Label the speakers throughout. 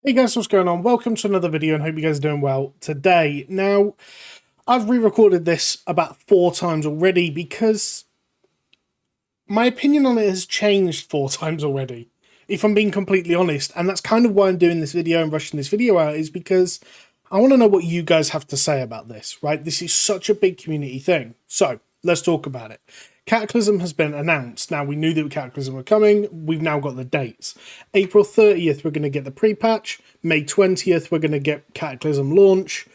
Speaker 1: Hey guys, what's going on? Welcome to another video and hope you guys are doing well today. Now, I've re-recorded this about 4 times already because my opinion on it has changed 4 times already, if I'm being completely honest. And that's kind of why I'm doing this video and rushing this video out, is because I want to know what you guys have to say about this, right? This is such a big community thing. So, let's talk about it. Cataclysm has been announced. Now, we knew that Cataclysm were coming. We've now got the dates. April 30th, we're going to get the pre-patch. May 20th, we're going to get Cataclysm launch.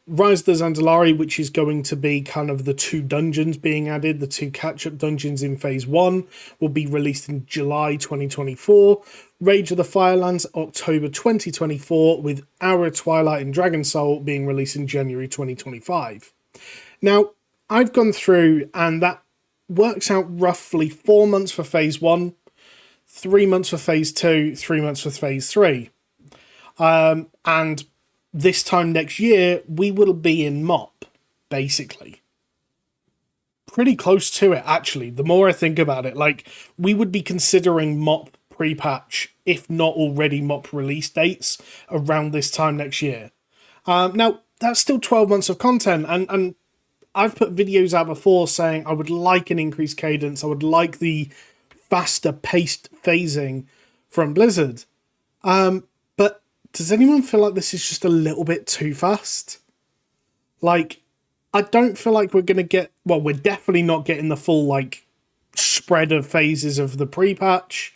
Speaker 1: Rise of the Zandalari, which is going to be kind of the 2 dungeons being added, the 2 catch-up dungeons in Phase 1, will be released in July 2024. Rage of the Firelands, October 2024, with Hour of Twilight and Dragon Soul being released in January 2025. Now, I've gone through, and that works out roughly 4 months for Phase 1, 3 months for Phase 2, 3 months for Phase 3. And this time next year, we will be in MOP, basically. Pretty close to it, actually. The more I think about it, like, we would be considering MOP pre-patch, if not already MOP release dates, around this time next year. Now, that's still 12 months of content, and I've put videos out before saying I would like an increased cadence, I would like the faster paced phasing from Blizzard. But does anyone feel like this is just a little bit too fast? Like, I don't feel like we're going to get... Well, we're definitely not getting the full, like, spread of phases of the pre-patch.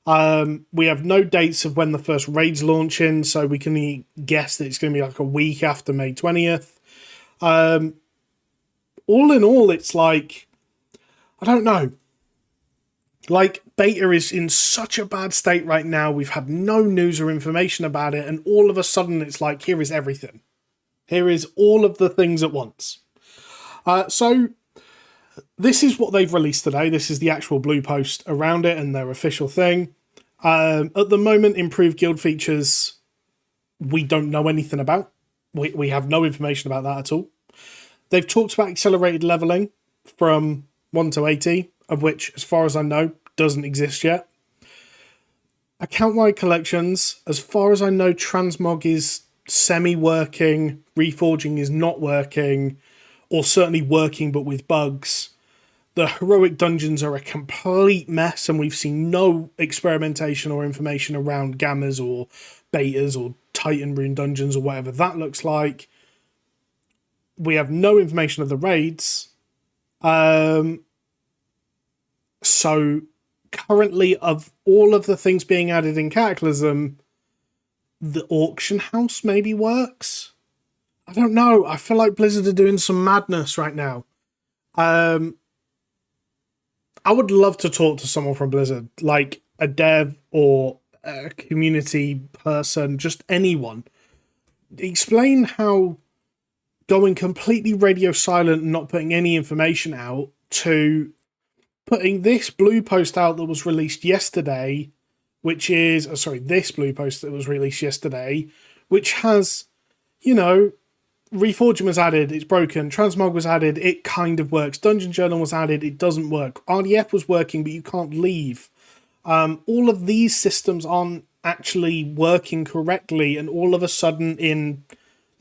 Speaker 1: We have no dates of when the first raid's launching, so we can guess that it's going to be like a week after May 20th. All in all, it's like... I don't know. Like, beta is in such a bad state right now. We've had no news or information about it, and all of a sudden it's like, here is everything. Here is all of the things at once. So, this is what they've released today. This is the actual blue post around it and their official thing. At the moment, improved guild features, we don't know anything about. We have no information about that at all. They've talked about accelerated leveling from 1 to 80, of which, as far as I know, doesn't exist yet. Account-wide collections, as far as I know, transmog is semi-working, reforging is not working, or certainly working but with bugs. The heroic dungeons are a complete mess, and we've seen no experimentation or information around gammas or betas or Titan rune dungeons or whatever that looks like. We have no information of the raids. So currently, of all of the things being added in Cataclysm, the auction house maybe works. I don't know. I feel like Blizzard are doing some madness right now. I would love to talk to someone from Blizzard, like a dev or a community person, just anyone. Explain how going completely radio silent and not putting any information out to putting this blue post out that was released yesterday, which is, this blue post that was released yesterday, which has, Reforging was added, it's broken. Transmog was added, it kind of works. Dungeon Journal was added, it doesn't work. RDF was working, but you can't leave. All of these systems aren't actually working correctly, and all of a sudden in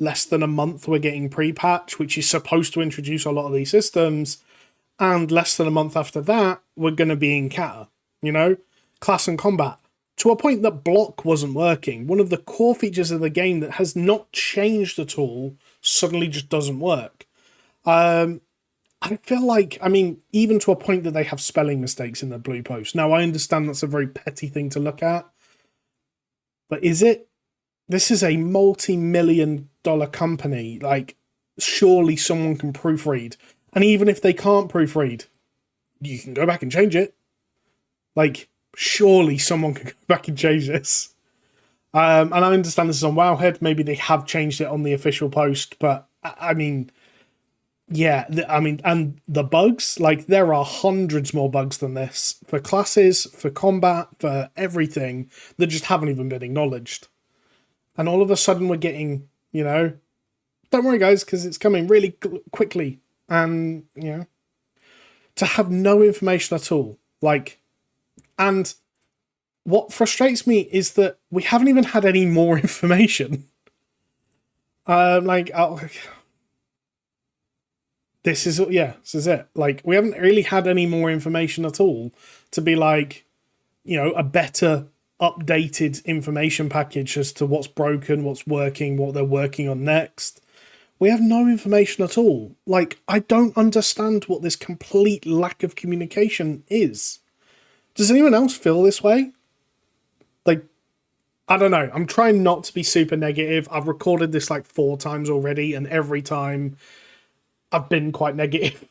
Speaker 1: less than a month we're getting pre-patch, which is supposed to introduce a lot of these systems, and less than a month after that, we're going to be in Cata, class and combat. To a point that block wasn't working. One of the core features of the game that has not changed at all suddenly just doesn't work. I feel like, even to a point that they have spelling mistakes in the blue post. Now, I understand that's a very petty thing to look at, but is it? This is a multi-million-dollar company. Like, surely someone can proofread. And even if they can't proofread, you can go back and change it. Like, surely someone can go back and change this. And I understand this is on Wowhead. Maybe they have changed it on the official post. But, and the bugs, like, there are hundreds more bugs than this. For classes, for combat, for everything, that just haven't even been acknowledged. And all of a sudden we're getting, don't worry guys, because it's coming really quickly. And, to have no information at all. Like, and what frustrates me is that we haven't even had any more information. This is it. Like, we haven't really had any more information at all to be like, a better updated information package as to what's broken, what's working, what they're working on next. We have no information at all. Like, I don't understand what this complete lack of communication is. Does anyone else feel this way? Like, I don't know. I'm trying not to be super negative. I've recorded this like 4 times already, and every time I've been quite negative.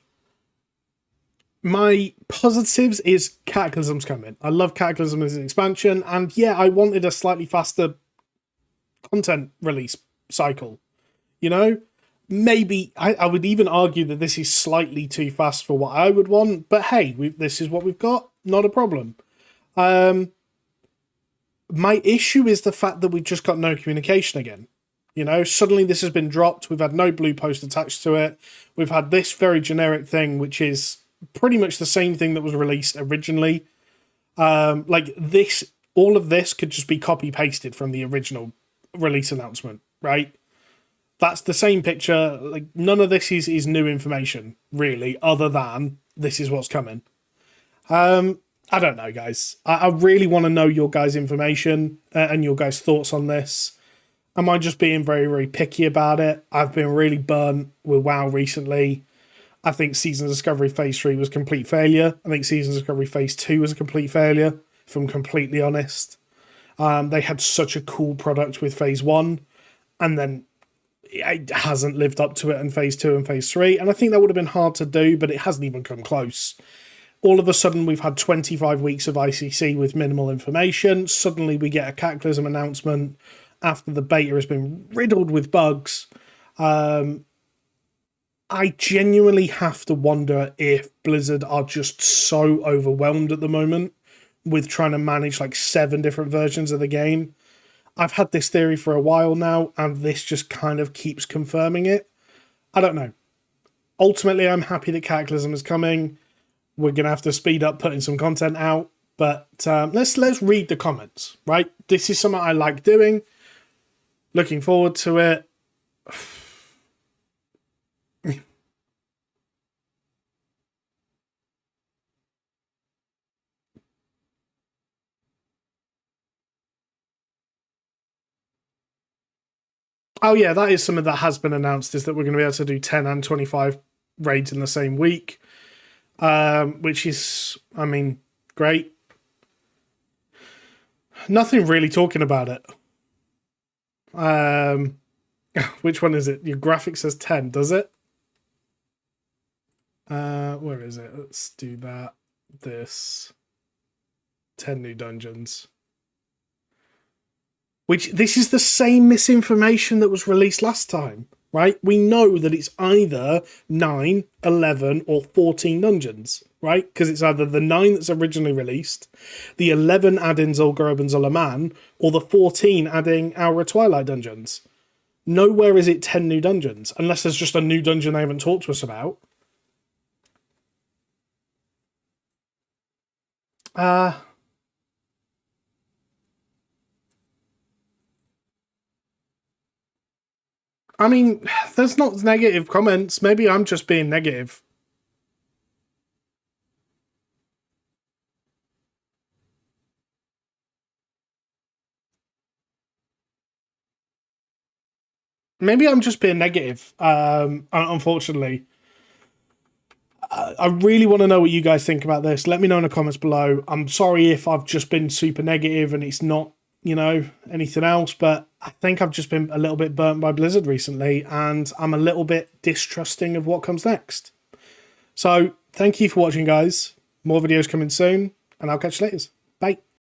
Speaker 1: My positives is Cataclysm's coming. I love Cataclysm as an expansion, and yeah, I wanted a slightly faster content release cycle. Maybe I would even argue that this is slightly too fast for what I would want, but hey, this is what we've got. Not a problem. My issue is the fact that we've just got no communication again. Suddenly this has been dropped. We've had no blue post attached to it. We've had this very generic thing, which is pretty much the same thing that was released originally. All of this could just be copy pasted from the original release announcement, right? That's the same picture. Like, none of this is new information, really, other than this is what's coming. I don't know, guys. I really want to know your guys' information and your guys' thoughts on this. Am I just being very, very picky about it? I've been really burnt with WoW recently. I think Season Discovery Phase 3 was a complete failure. I think Season Discovery Phase 2 was a complete failure, if I'm completely honest. They had such a cool product with Phase 1, and then it hasn't lived up to it in Phase 2 and Phase 3, and I think that would have been hard to do, but it hasn't even come close. All of a sudden, we've had 25 weeks of ICC with minimal information. Suddenly, we get a Cataclysm announcement after the beta has been riddled with bugs. I genuinely have to wonder if Blizzard are just so overwhelmed at the moment with trying to manage like 7 different versions of the game. I've had this theory for a while now, and this just kind of keeps confirming it. I don't know. Ultimately, I'm happy that Cataclysm is coming. We're going to have to speed up putting some content out, but let's read the comments, right? This is something I like doing. Looking forward to it. Oh yeah, that is something that has been announced, is that we're going to be able to do 10 and 25 raids in the same week, which is, I mean, great. Nothing really talking about it. Which one is it? Your graphic says 10, does it? Where is it? Let's do that. This 10 new dungeons. This is the same misinformation that was released last time, right? We know that it's either 9, 11, or 14 dungeons, right? Because it's either the 9 that's originally released, the 11 adding Zul'Gurub and Zul'Aman, or the 14 adding Aura Twilight dungeons. Nowhere is it 10 new dungeons, unless there's just a new dungeon they haven't talked to us about. I mean, there's not negative comments. Maybe I'm just being negative. Maybe I'm just being negative, unfortunately. I really want to know what you guys think about this. Let me know in the comments below. I'm sorry if I've just been super negative and it's not, anything else, but I think I've just been a little bit burnt by Blizzard recently, and I'm a little bit distrusting of what comes next. So, thank you for watching, guys. More videos coming soon, and I'll catch you later.